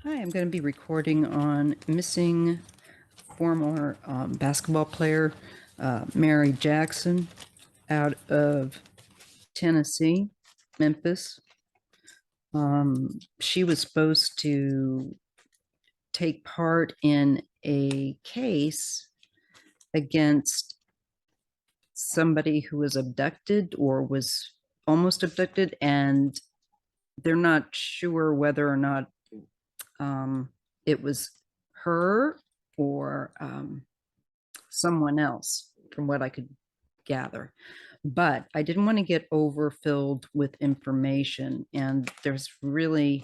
Hi, I'm going to be recording on missing former basketball player Mary Jackson out of Tennessee, Memphis. She was supposed to take part in a case against somebody who was abducted or was almost abducted, and they're not sure whether or not it was her or someone else, from what I could gather. But I didn't want to get overfilled with information, and there's really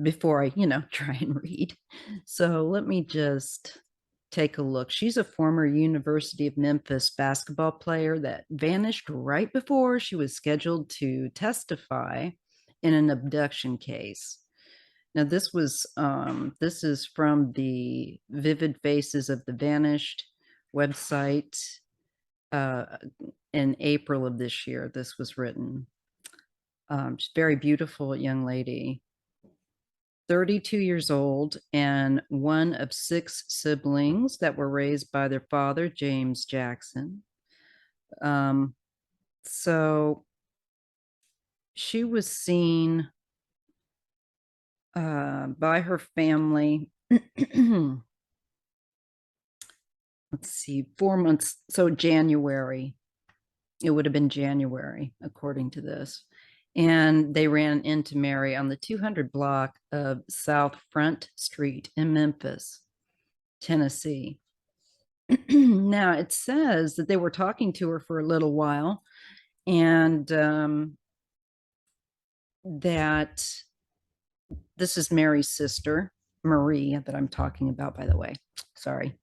before I, try and read. So let me just take a look. She's a former University of Memphis basketball player that vanished right before she was scheduled to testify in an abduction case. Now, this is from the Vivid Faces of the Vanished website in April of this year. This was written. She's a very beautiful young lady, 32 years old, and one of 6 siblings that were raised by their father, James Jackson. So she was seen by her family. Let's see, 4 months. So January, it would have been January, according to this. And they ran into Mary on the 200 block of South Front Street in Memphis, Tennessee. Now, it says that they were talking to her for a little while, and that this is Mary's sister, Marie, that I'm talking about, by the way. Sorry.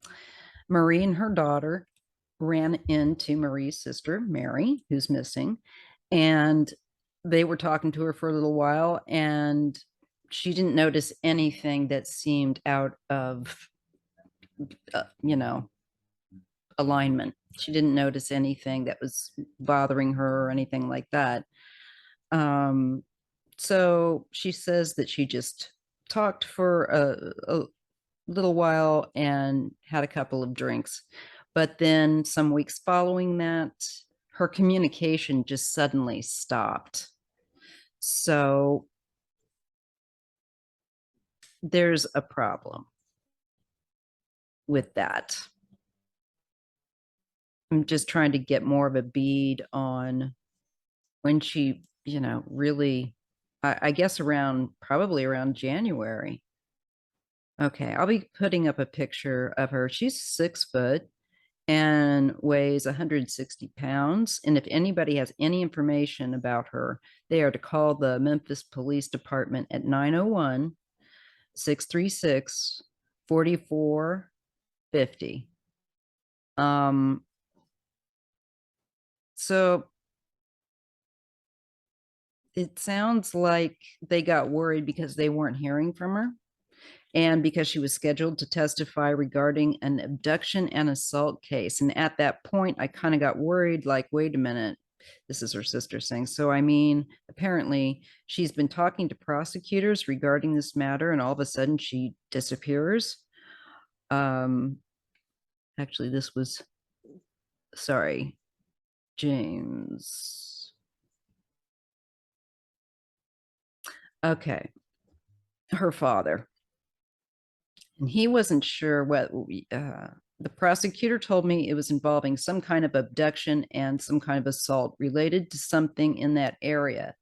Marie and her daughter ran into Marie's sister, Mary, who's missing, and they were talking to her for a little while, and she didn't notice anything that seemed out of, alignment. She didn't notice anything that was bothering her or anything like that. So she says that she just talked for a little while and had a couple of drinks. But then some weeks following that, her communication just suddenly stopped. So there's a problem with that. I'm just trying to get more of a bead on when she, really, I guess probably around January. Okay, I'll be putting up a picture of her. She's 6 foot and weighs 160 pounds. And if anybody has any information about her, they are to call the Memphis Police Department at 901 636 4450. So it sounds like they got worried because they weren't hearing from her, and because she was scheduled to testify regarding an abduction and assault case. And at that point, I kind of got worried, like, wait a minute, this is her sister saying. So, I mean, apparently she's been talking to prosecutors regarding this matter, and all of a sudden she disappears. Actually, this was, sorry, James. Okay, her father. And he wasn't sure what the prosecutor told me it was involving some kind of abduction and some kind of assault related to something in that area,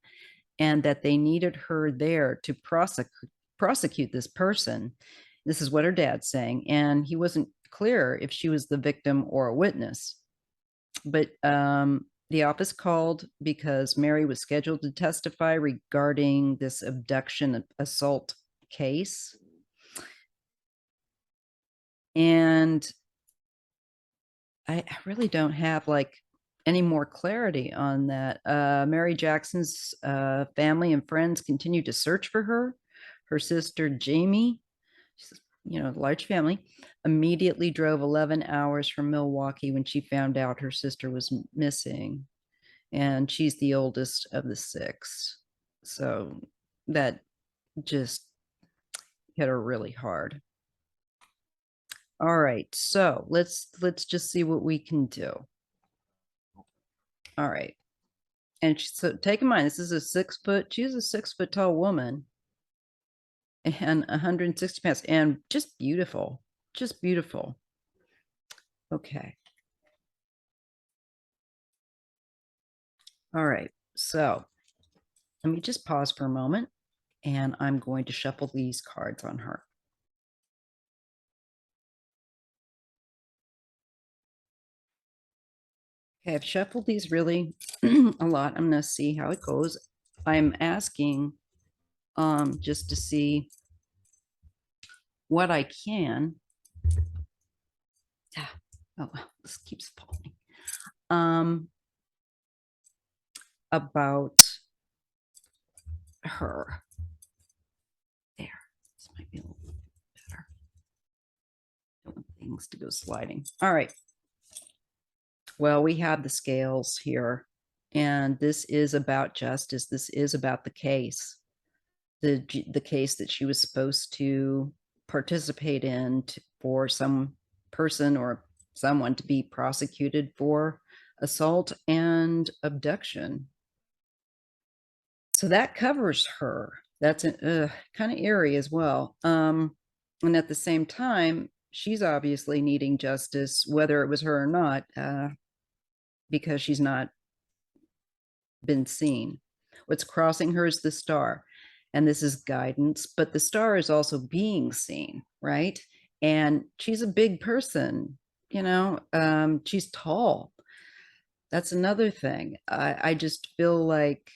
and that they needed her there to prosecute this person. This is what her dad's saying, and he wasn't clear if she was the victim or a witness. But the office called because Mary was scheduled to testify regarding this abduction assault case. And I really don't have like any more clarity on that. Mary Jackson's family and friends continue to search for her. Her sister Jamie, large family, immediately drove 11 hours from Milwaukee when she found out her sister was missing. and she's the oldest of the six. So that just hit her really hard. All right, so let's just see what we can do. All right. And so take in mind, this is she's a 6 foot tall woman and 160 pounds and just beautiful. Just beautiful. Okay. All right. So let me just pause for a moment and I'm going to shuffle these cards on her. Okay, I've shuffled these really a lot. I'm going to see how it goes. I'm asking just to see what I can. Oh, this keeps falling. About her. There. This might be a little better. Don't want things to go sliding. All right. Well, we have the scales here, and this is about justice. This is about the case, the case that she was supposed to participate in for some person or someone to be prosecuted for assault and abduction. So that covers her. That's kind of eerie as well. And at the same time, she's obviously needing justice, whether it was her or not, because she's not been seen. What's crossing her is the star, and this is guidance, but the star is also being seen, right? And she's a big person, she's tall. That's another thing. I just feel like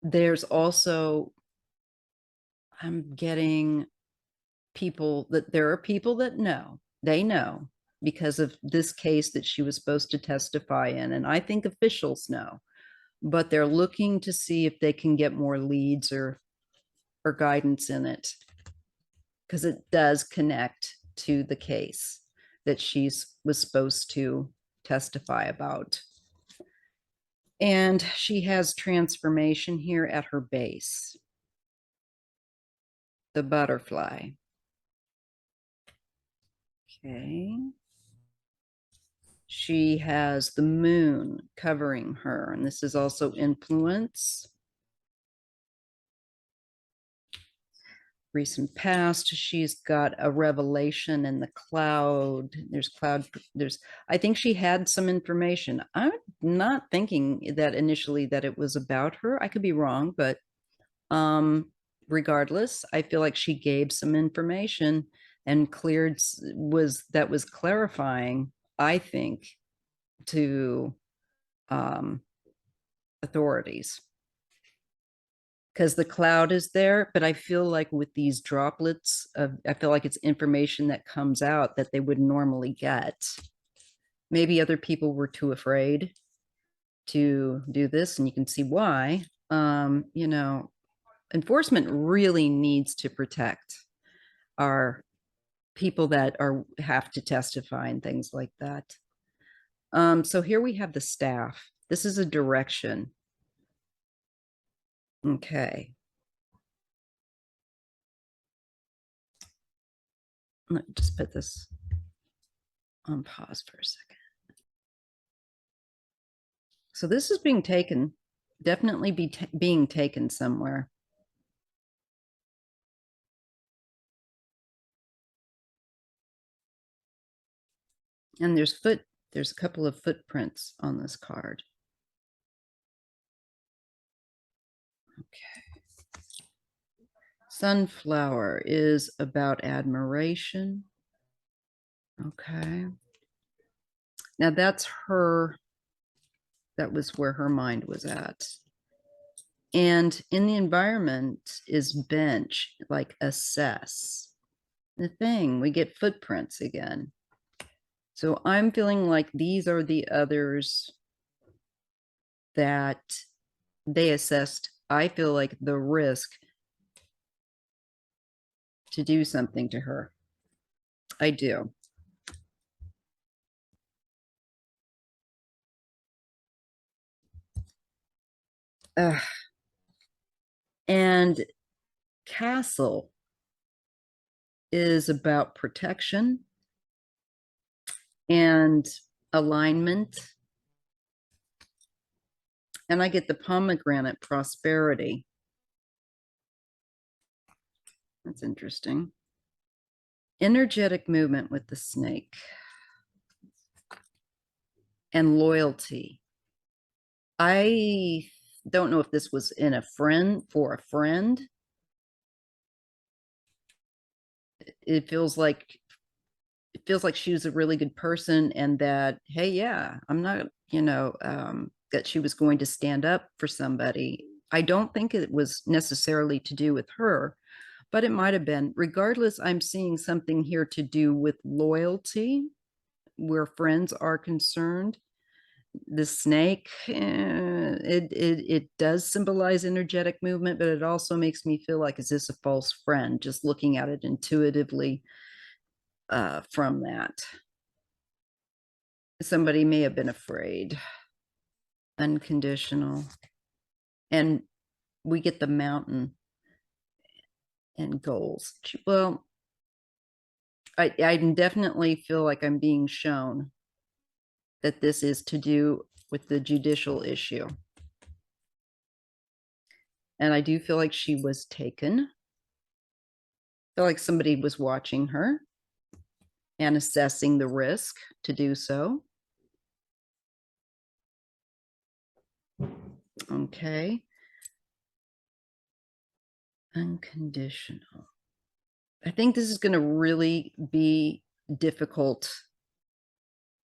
there's also, I'm getting there are people that they know because of this case that she was supposed to testify in. And I think officials know, but they're looking to see if they can get more leads or guidance in it, because it does connect to the case that was supposed to testify about. And she has transformation here at her base. The butterfly. Okay. She has the moon covering her, and this is also influence. Recent past, she's got a revelation in the cloud. I think she had some information. I'm not thinking that initially that it was about her. I could be wrong, but regardless, I feel like she gave some information and was clarifying, I think, to authorities, because the cloud is there. But I feel like with these droplets I feel like it's information that comes out that they would normally get. Maybe other people were too afraid to do this, and you can see why. Enforcement really needs to protect our people that have to testify and things like that. So here we have the staff. This is a direction. Okay. Let me just put this on pause for a second. So this is being taken, definitely being taken somewhere. And there's a couple of footprints on this card. Okay. Sunflower is about admiration. Okay. Now that's her. That was where her mind was at. And in the environment is bench, like assess. The thing, we get footprints again. So I'm feeling like these are the others that they assessed. I feel like the risk to do something to her. I do. And castle is about protection and alignment. And I get the pomegranate, prosperity. That's interesting. Energetic movement with the snake. And loyalty. I don't know if this was in a friend for a friend. It feels like she was a really good person, and that, hey, yeah, I'm not, that she was going to stand up for somebody. I don't think it was necessarily to do with her, but it might have been. Regardless, I'm seeing something here to do with loyalty where friends are concerned. The snake, it does symbolize energetic movement, but it also makes me feel like, is this a false friend? Just looking at it intuitively from that. Somebody may have been afraid. Unconditional. And we get the mountain and goals. Well, I definitely feel like I'm being shown that this is to do with the judicial issue. And I do feel like she was taken. I feel like somebody was watching her and assessing the risk to do so. Okay. Unconditional. I think this is going to really be difficult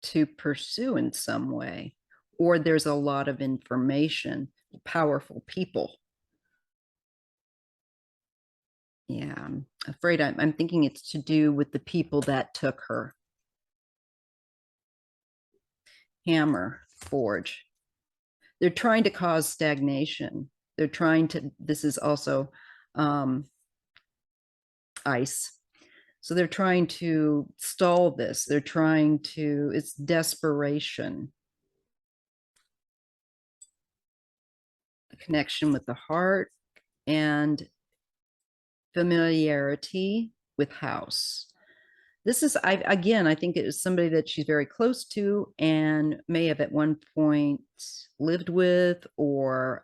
to pursue in some way, or there's a lot of information, powerful people. Yeah, I'm afraid I'm thinking it's to do with the people that took her. Hammer, forge. They're trying to cause stagnation. They're trying to, this is also ice. So they're trying to stall this. They're trying to, it's desperation. A connection with the heart and familiarity with house. This is, I think it is somebody that she's very close to and may have at one point lived with, or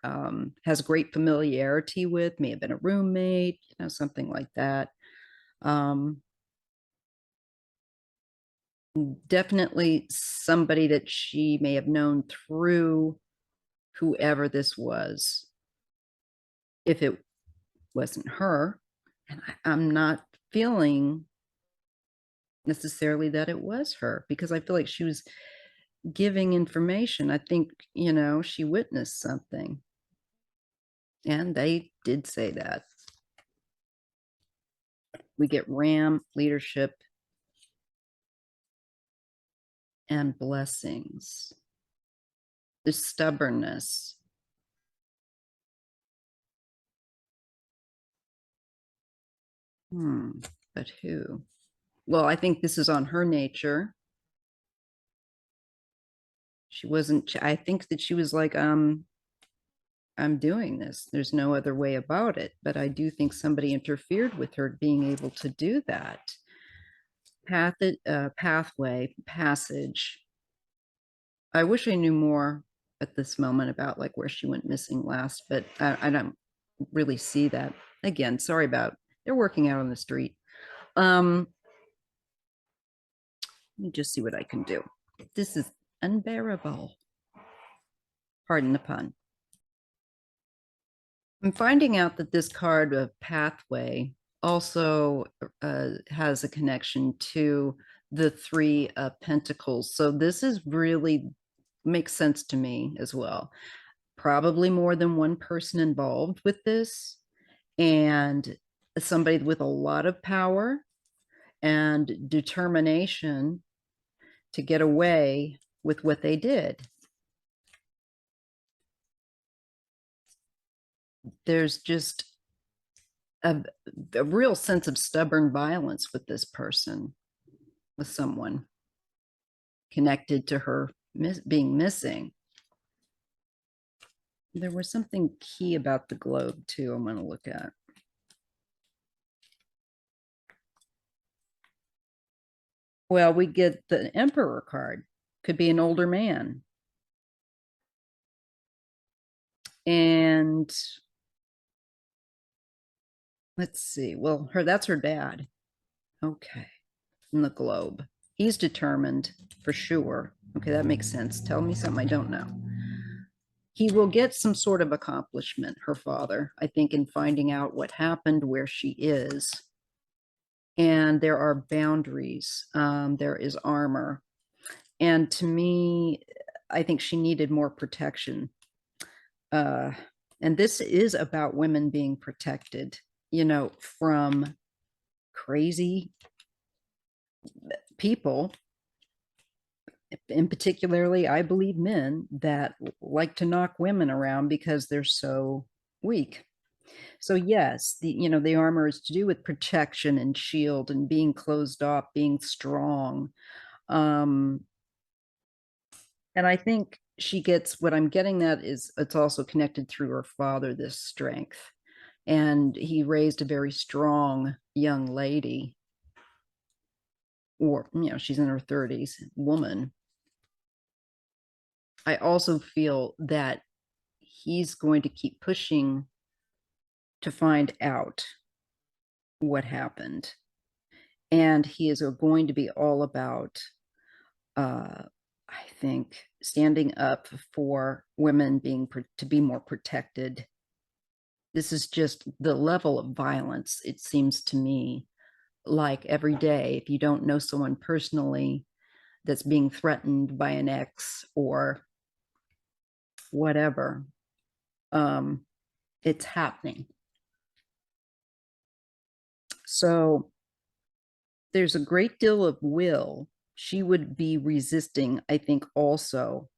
has great familiarity with, may have been a roommate, something like that. Definitely somebody that she may have known through whoever this was, if it wasn't her. And I'm not feeling necessarily that it was her, because I feel like she was giving information. I think, she witnessed something. And they did say that. We get Ram, leadership, and blessings. The stubbornness. But who? Well, I think this is on her nature. She wasn't, I think that she was like, I'm doing this. There's no other way about it. But I do think somebody interfered with her being able to do that. Pathway, passage. I wish I knew more at this moment about like where she went missing last, but I don't really see that. Again, sorry about, they're working out on the street. Let me just see what I can do. This is unbearable. Pardon the pun. I'm finding out that this card of pathway also has a connection to the Three of Pentacles. So this is really makes sense to me as well. Probably more than one person involved with this, and somebody with a lot of power and determination to get away with what they did. There's just a real sense of stubborn violence with this person, with someone connected to her being missing. There was something key about the globe too. I'm going to look at. Well, we get the Emperor card. Could be an older man. And let's see. Well, that's her dad. Okay. In the globe. He's determined for sure. Okay, that makes sense. Tell me something I don't know. He will get some sort of accomplishment, her father, I think, in finding out what happened, where she is. And there are boundaries. There is armor. And to me, I think she needed more protection. And this is about women being protected, from crazy people, in particularly, I believe, men that like to knock women around because they're so weak. So yes, the armor is to do with protection and shield and being closed off, being strong. Um, and I think she gets what I'm getting at is it's also connected through her father, this strength. And he raised a very strong young lady, or she's in her 30s, woman. I also feel that he's going to keep pushing to find out what happened. And he is going to be all about, I think, standing up for women to be more protected. This is just the level of violence, it seems to me, like every day. If you don't know someone personally that's being threatened by an ex or whatever, it's happening. So there's a great deal of will. She would be resisting, I think, also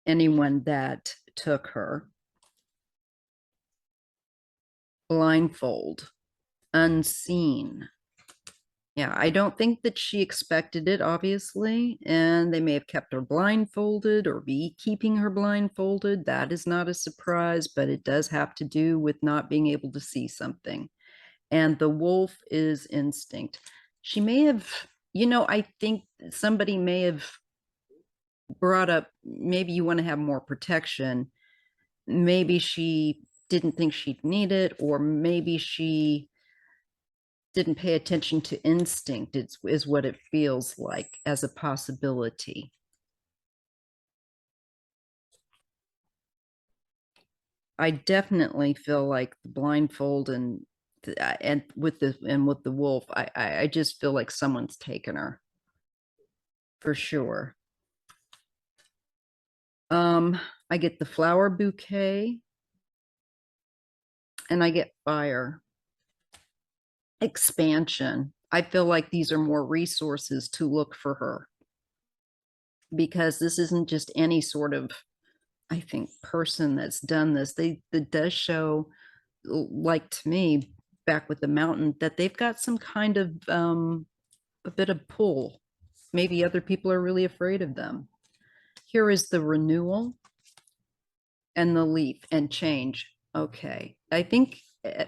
anyone that took her blindfold, unseen. Yeah, I don't think that she expected it, obviously, and they may have kept her blindfolded or be keeping her blindfolded. That is not a surprise, but it does have to do with not being able to see something. And the wolf is instinct. She may have, I think somebody may have brought up, maybe you want to have more protection. Maybe she didn't think she'd need it, or maybe she didn't pay attention to instinct, is what it feels like as a possibility. I definitely feel like the blindfold and with the wolf, I just feel like someone's taken her for sure. I get the flower bouquet and I get fire. Expansion. I feel like these are more resources to look for her, because this isn't just any sort of, I think, person that's done this. That does show, like to me, back with the mountain, that they've got some kind of a bit of pull. Maybe other people are really afraid of them. Here is the renewal and the leaf and change. Okay. I think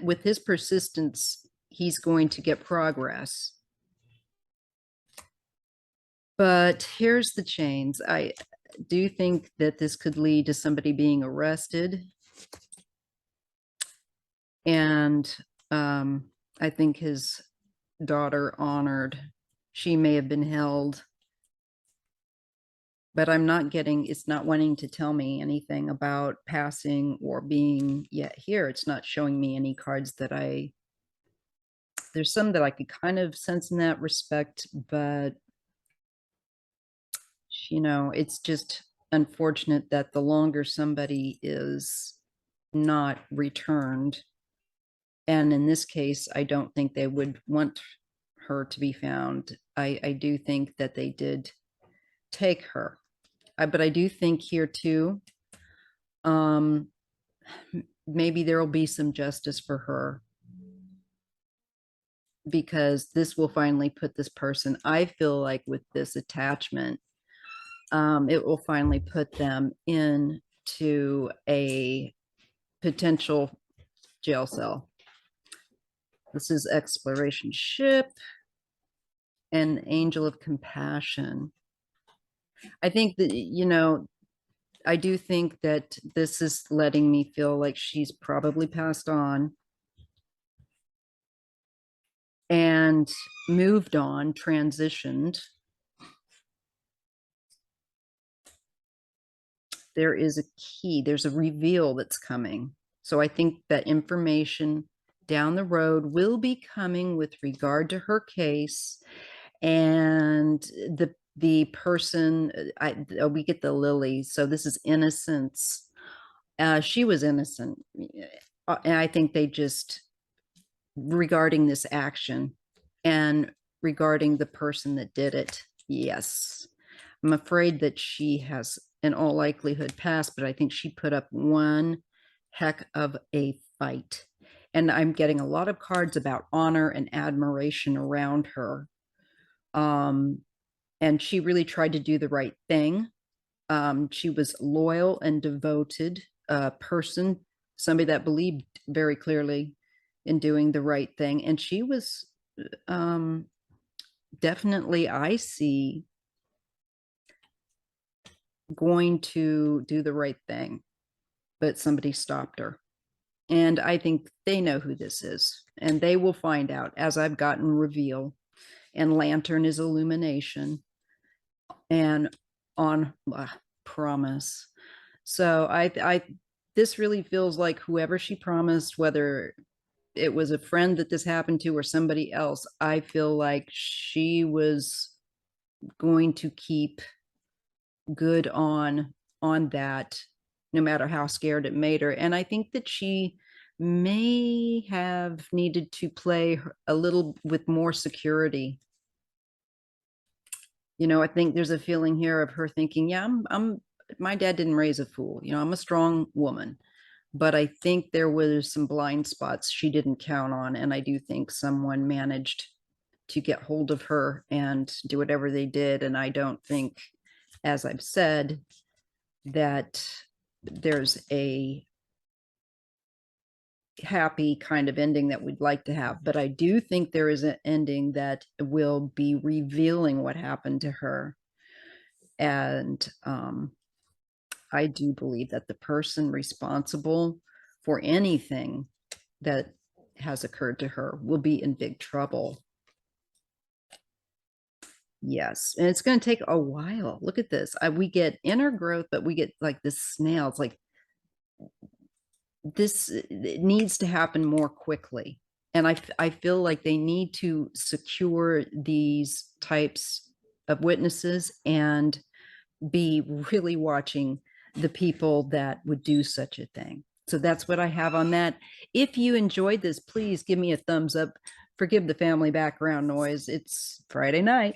with his persistence, he's going to get progress. But here's the chains. I do think that this could lead to somebody being arrested. And I think his daughter honored. She may have been held. But I'm not getting, it's not wanting to tell me anything about passing or being yet here. It's not showing me any cards that there's some that I could kind of sense in that respect, but it's just unfortunate that the longer somebody is not returned, and in this case, I don't think they would want her to be found. I do think that they did take her. But I do think here too, maybe there will be some justice for her, because this will finally put this person, I feel like, with this attachment, it will finally put them into a potential jail cell. This is exploration ship and angel of compassion. I think that, I do think that this is letting me feel like she's probably passed on and moved on, transitioned. There is a key, there's a reveal that's coming. So I think that information down the road will be coming with regard to her case, and the person, we get the lily. So this is innocence. She was innocent. And I think they just, regarding this action and regarding the person that did it, yes. I'm afraid that she has in all likelihood passed, but I think she put up one heck of a fight. And I'm getting a lot of cards about honor and admiration around her. And she really tried to do the right thing. She was loyal and devoted person, somebody that believed very clearly in doing the right thing. And she was definitely, I see, going to do the right thing, but somebody stopped her. And I think they know who this is, and they will find out as I've gotten reveal. And lantern is illumination, and on promise. So I this really feels like whoever she promised, whether it was a friend that this happened to or somebody else, I feel like she was going to keep good on that, no matter how scared it made her. And I think that she may have needed to play a little with more security. I think there's a feeling here of her thinking, yeah, I'm my dad didn't raise a fool. I'm a strong woman, but I think there was some blind spots she didn't count on. And I do think someone managed to get hold of her and do whatever they did. And I don't think, as I've said, that there's a happy kind of ending that we'd like to have, but I do think there is an ending that will be revealing what happened to her. And I do believe that the person responsible for anything that has occurred to her will be in big trouble. Yes, and it's going to take a while. Look at this. We get inner growth, but we get like this snail. It's like this, it needs to happen more quickly. And I feel like they need to secure these types of witnesses and be really watching the people that would do such a thing. So that's what I have on that. If you enjoyed this, please give me a thumbs up. Forgive the family background noise. It's Friday night.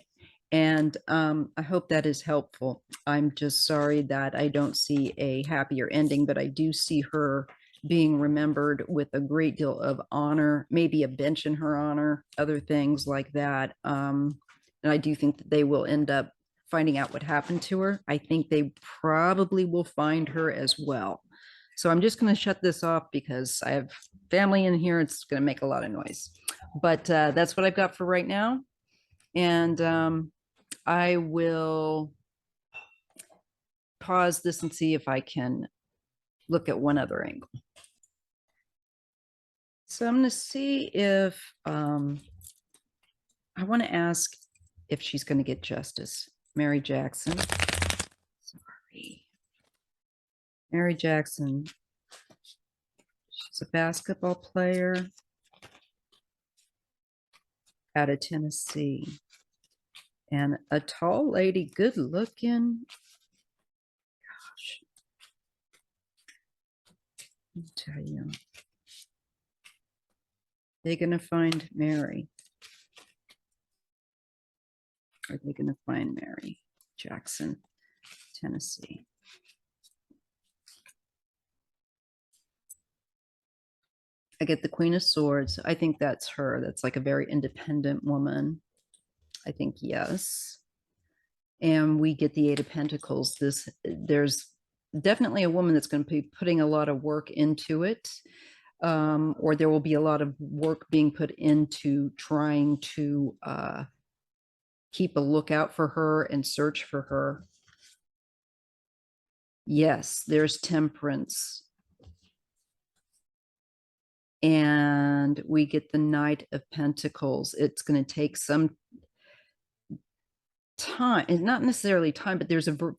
And I hope that is helpful. I'm just sorry that I don't see a happier ending, but I do see her being remembered with a great deal of honor, maybe a bench in her honor, other things like that. And I do think that they will end up finding out what happened to her. I think they probably will find her as well. So I'm just going to shut this off because I have family in here. It's going to make a lot of noise. But that's what I've got for right now. And I will pause this and see if I can look at one other angle. So I'm going to see if I want to ask if she's going to get justice. Mary Jackson. Sorry. Mary Jackson. She's a basketball player out of Tennessee. And a tall lady, good looking. Gosh. Let me tell you. They're going to find Mary. Are they going to find Mary Jackson, Tennessee? I get the Queen of Swords. I think that's her. That's like a very independent woman. I think yes. And we get the Eight of Pentacles. There's definitely a woman that's going to be putting a lot of work into it, or there will be a lot of work being put into trying to keep a lookout for her and search for her. Yes, there's Temperance. And we get the Knight of Pentacles. It's going to take some time, and not necessarily time, but there's going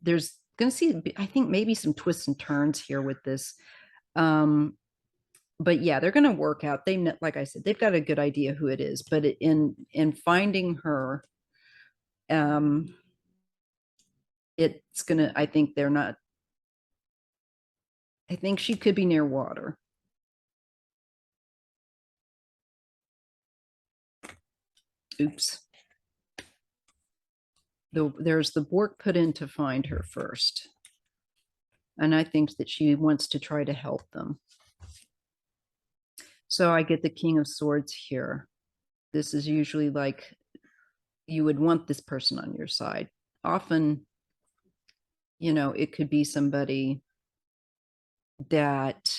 to see, I think, maybe some twists and turns here with this. But yeah, they're going to work out. Like I said, they've got a good idea who it is, but in finding her, it's going to, I think they're not, I think she could be near water. Oops. There's the work put in to find her first. And I think that she wants to try to help them. So I get the King of Swords here. This is usually like you would want this person on your side. Often, you know, it could be somebody that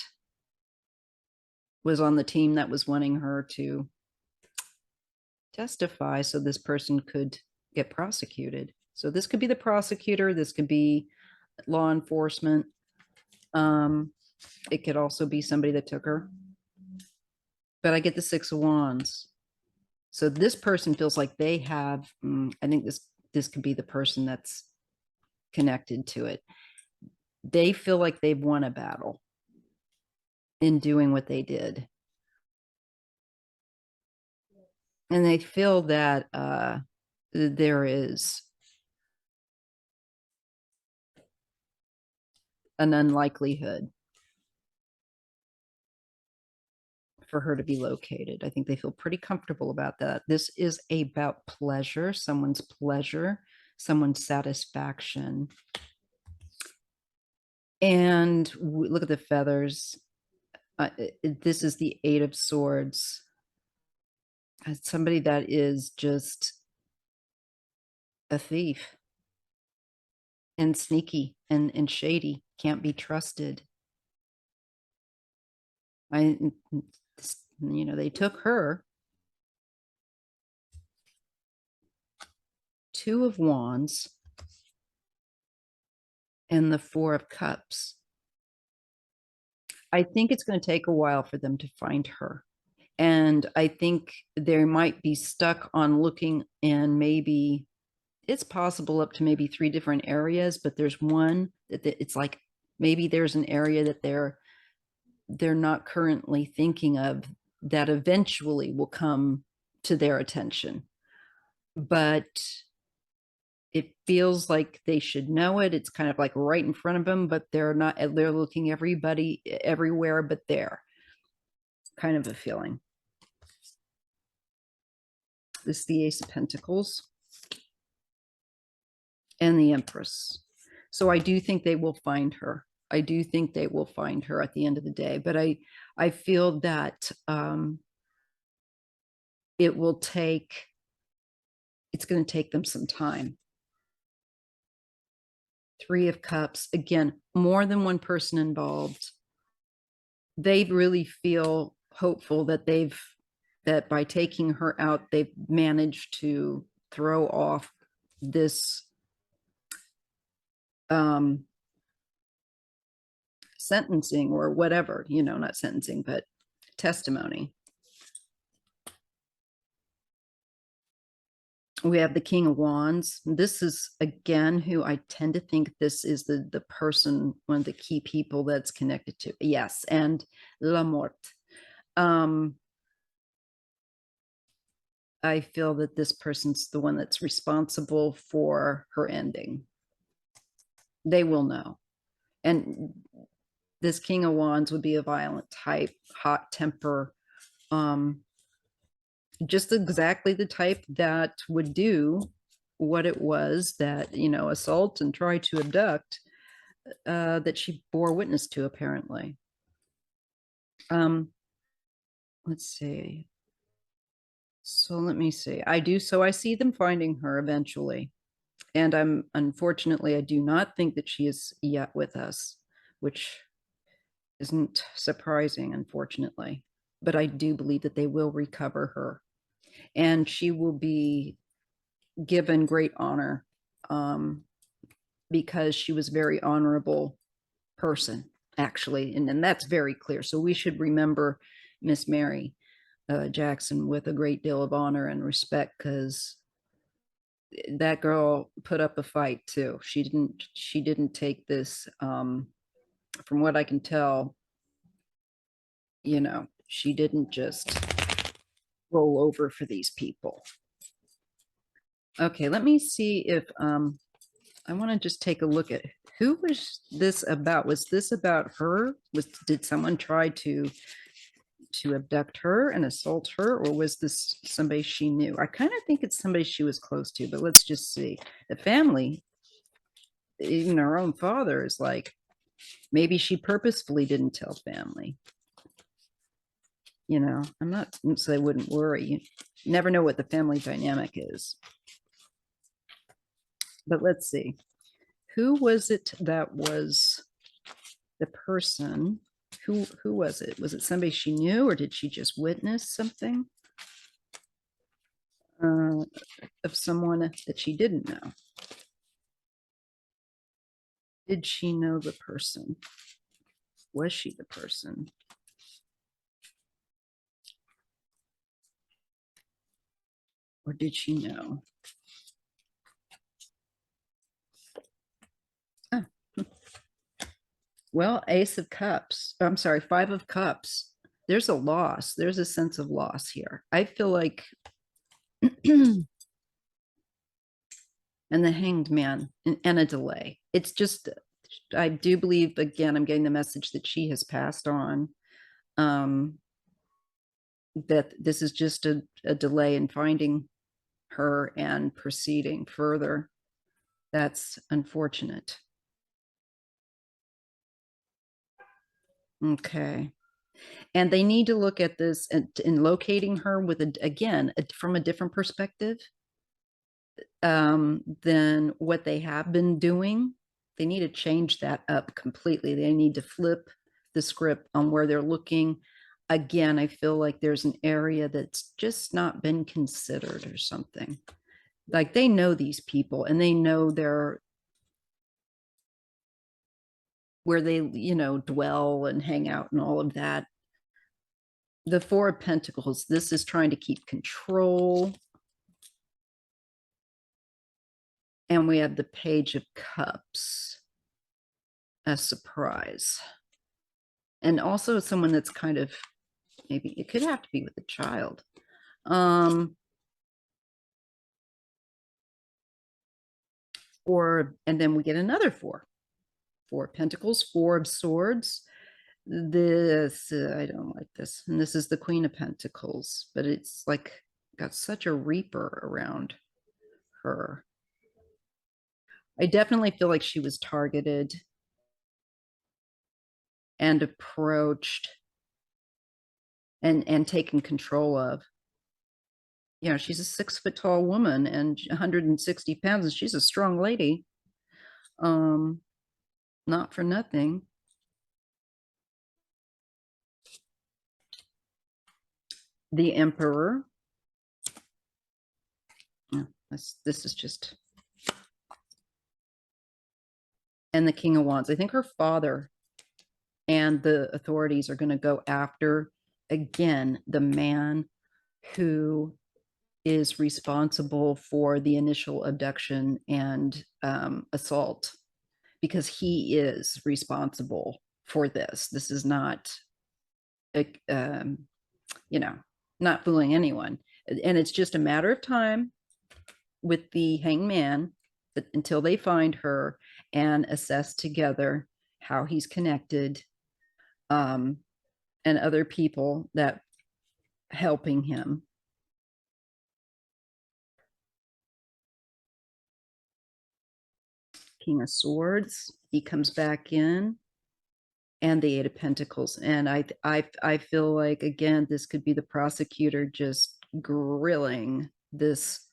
was on the team that was wanting her to testify so this person could get prosecuted. So this could be the prosecutor, this could be law enforcement. It could also be somebody that took her. But I get the Six of Wands. So this person feels like they have, I think this could be the person that's connected to it. They feel like they've won a battle in doing what they did. And they feel that there is an unlikelihood for her to be located. I think they feel pretty comfortable about that. This is about pleasure, someone's satisfaction. And look at the feathers. This is the Eight of Swords. Somebody that is just a thief and sneaky and shady, can't be trusted. You know, they took her. Two of Wands and the Four of Cups. I think it's going to take a while for them to find her. And I think they might be stuck on looking, and maybe it's possible up to maybe 3 different areas, but there's one that it's like maybe there's an area that they're not currently thinking of that eventually will come to their attention. But it feels like they should know it. It's kind of like right in front of them, but they're not, they're looking everywhere but there. Kind of a feeling. This is the Ace of Pentacles and the Empress. So I do think they will find her. I do think they will find her at the end of the day, but I feel that it's going to take them some time. Three of Cups, again, more than one person involved. They really feel hopeful that that by taking her out, they've managed to throw off this sentencing or whatever, you know, not sentencing, but testimony. We have the King of Wands. This is, again, who I tend to think this is the person, one of the key people that's connected to. Yes, and La Morte. I feel that this person's the one that's responsible for her ending. They will know. And this King of Wands would be a violent type, hot temper, just exactly the type that would do what it was that, you know, assault and try to abduct, that she bore witness to, apparently. Let's see. So let me see. I see them finding her eventually. And unfortunately, I do not think that she is yet with us, which isn't surprising, unfortunately. But I do believe that they will recover her, and she will be given great honor, because she was a very honorable person, actually, and that's very clear. So we should remember Miss Mary Jackson with a great deal of honor and respect, because that girl put up a fight too. She didn't take this, from what I can tell, she didn't just roll over for these people. Okay, let me see if I want to just take a look at who was this about. Was this about her? Did someone try to abduct her and assault her, or was this somebody she knew? I kind of think it's somebody she was close to, but let's just see. The family, even her own father, is like, maybe she purposefully didn't tell family. I'm not, so they wouldn't worry. You never know what the family dynamic is. But let's see. Who was it that was the person? Who was it? Was it somebody she knew, or did she just witness something of someone that she didn't know? Did she know the person? Was she the person? Or did she know? Oh. Well, Ace of Cups. I'm sorry, Five of Cups. There's a loss. There's a sense of loss here. I feel like, and the Hanged Man, and a delay. It's just, I do believe, again, I'm getting the message that she has passed on. That this is just a delay in finding her and proceeding further. That's unfortunate. Okay. And they need to look at this in locating her with, again, from a different perspective than what they have been doing. They need to change that up completely. They need to flip the script on where they're looking. Again, I feel like there's an area that's just not been considered or something. Like, they know these people, and they know where they, dwell and hang out and all of that. The Four of Pentacles, this is trying to keep control. And we have the Page of Cups, a surprise. And also someone that's kind of, maybe it could have to be with a child. And then we get another Four of Pentacles, Four of Swords. This, I don't like this. And this is the Queen of Pentacles, but it's like got such a Reaper around her. I definitely feel like she was targeted and approached and taken control of. She's a 6 foot tall woman and 160 pounds, and she's a strong lady. Not for nothing. The Emperor. Yeah, this is just. And the King of Wands. I think her father and the authorities are going to go after, again, the man who is responsible for the initial abduction and assault, because he is responsible for this. This is not, not fooling anyone. And it's just a matter of time with the Hanged Man until they find her and assess together how he's connected, and other people that helping him. King of Swords, he comes back in, and the Eight of Pentacles. And I feel like, again, this could be the prosecutor just grilling this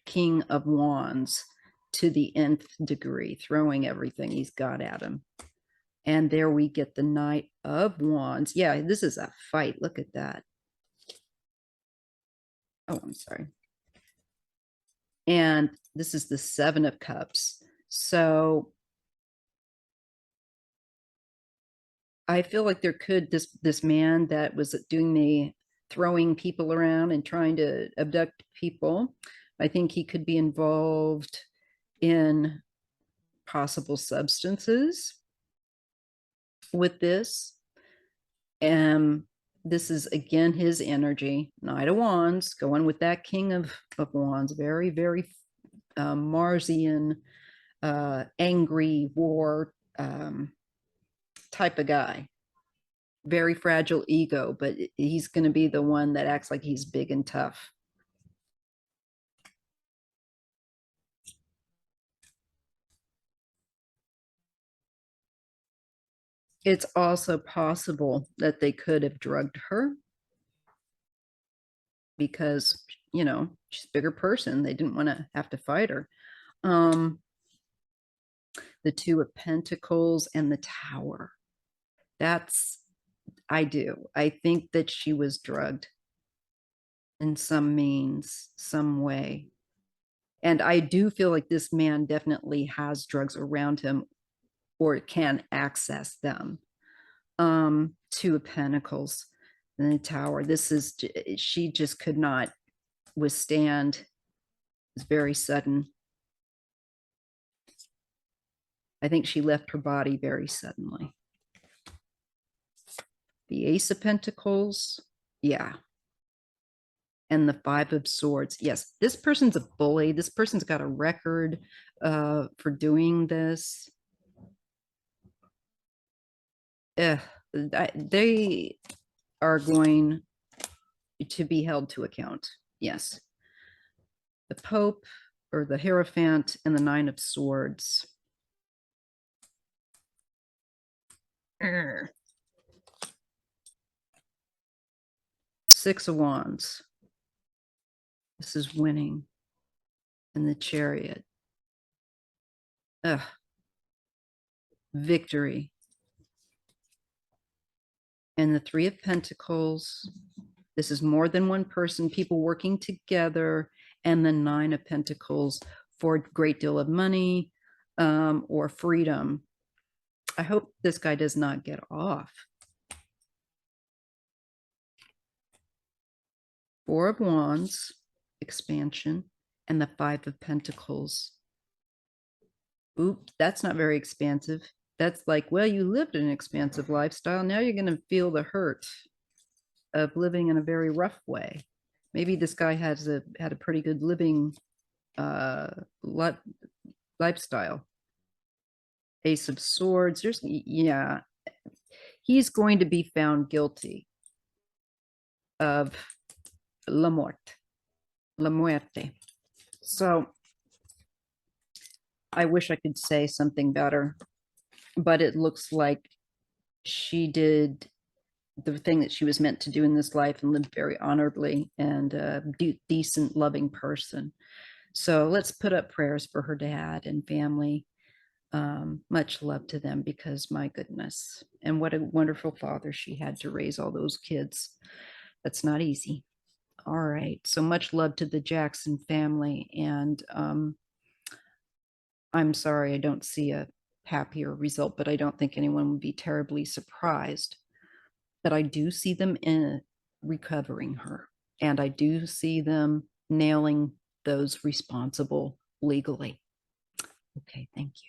King of Wands to the nth degree, throwing everything he's got at him. And there we get the Knight of Wands. Yeah, this is a fight. Look at that. Oh, I'm sorry. And this is the Seven of Cups. So I feel like there could, this man that was doing the throwing people around and trying to abduct people, I think he could be involved in possible substances with this. And this is again his energy, Knight of Wands, going with that King of Wands, very, very Marsian, angry war type of guy. Very fragile ego, but he's going to be the one that acts like he's big and tough. It's also possible that they could have drugged her because, you know, she's a bigger person. They didn't want to have to fight her. The Two of Pentacles and the Tower. That's, I do. I think that she was drugged in some means, some way. And I do feel like this man definitely has drugs around him or can access them. Two of Pentacles and the Tower. This is, she just could not withstand. It's very sudden. I think she left her body very suddenly. The Ace of Pentacles, yeah. And the Five of Swords, yes. This person's a bully. This person's got a record for doing this. They are going to be held to account. Yes. The Pope or the Hierophant and the Nine of Swords. Six of Wands. This is winning. And the Chariot. Victory. And the Three of Pentacles. This is more than one person, people working together. And the Nine of Pentacles for a great deal of money or freedom. I hope this guy does not get off. Four of Wands, expansion, and the Five of Pentacles. Oop, that's not very expansive. That's like, well, you lived an expansive lifestyle. Now you're going to feel the hurt of living in a very rough way. Maybe this guy had a pretty good living lifestyle. Ace of Swords. There's, yeah, he's going to be found guilty of la muerte. So I wish I could say something better, but it looks like she did the thing that she was meant to do in this life and lived very honorably and a decent, loving person. So let's put up prayers for her dad and family. Much love to them, because my goodness, and what a wonderful father she had to raise all those kids. That's not easy. All right, so much love to the Jackson family, and I'm sorry I don't see a happier result, but I don't think anyone would be terribly surprised. But I do see them in recovering her, and I do see them nailing those responsible legally. Okay, thank you.